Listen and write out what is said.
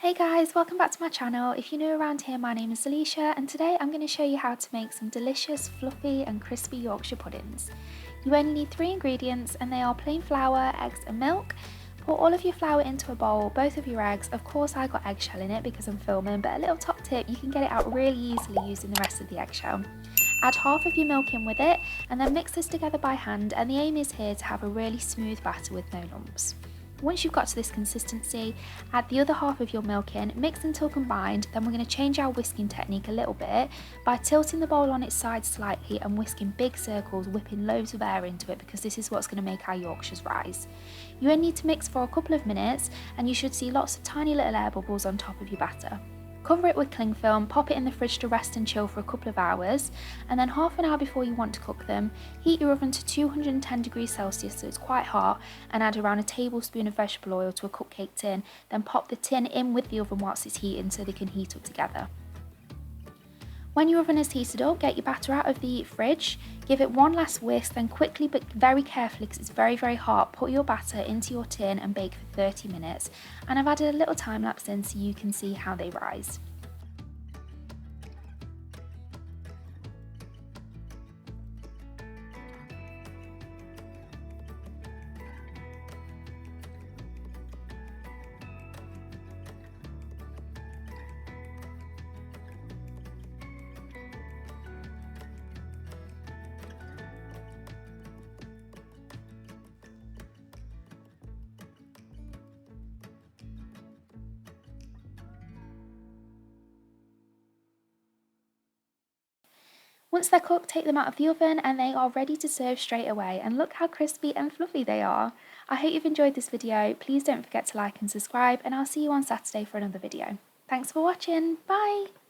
Hey guys, welcome back to my channel. If you're new around here, my name is Alisha and today I'm going to show you how to make some delicious, fluffy and crispy Yorkshire puddings. You only need 3 ingredients and they are plain flour, eggs and milk. Pour all of your flour into a bowl, both of your eggs. Of course I got eggshell in it because I'm filming, but a little top tip, you can get it out really easily using the rest of the eggshell. Add half of your milk in with it and then mix this together by hand, and the aim is here to have a really smooth batter with no lumps. Once you've got to this consistency, add the other half of your milk in, mix until combined, then we're going to change our whisking technique a little bit by tilting the bowl on its side slightly and whisking big circles, whipping loads of air into it because this is what's going to make our Yorkshires rise. You only need to mix for a couple of minutes and you should see lots of tiny little air bubbles on top of your batter. Cover it with cling film, pop it in the fridge to rest and chill for a couple of hours, and then half an hour before you want to cook them, heat your oven to 210 degrees Celsius so it's quite hot, and add around a tablespoon of vegetable oil to a cupcake tin, then pop the tin in with the oven whilst it's heating so they can heat up together. When your oven is heated up, get your batter out of the fridge, give it one last whisk, then quickly but very carefully, because it's very hot, put your batter into your tin and bake for 30 minutes. And I've added a little time lapse in so you can see how they rise. Once they're cooked, take them out of the oven and they are ready to serve straight away. And look how crispy and fluffy they are. I hope you've enjoyed this video. Please don't forget to like and subscribe, and I'll see you on Saturday for another video. Thanks for watching. Bye!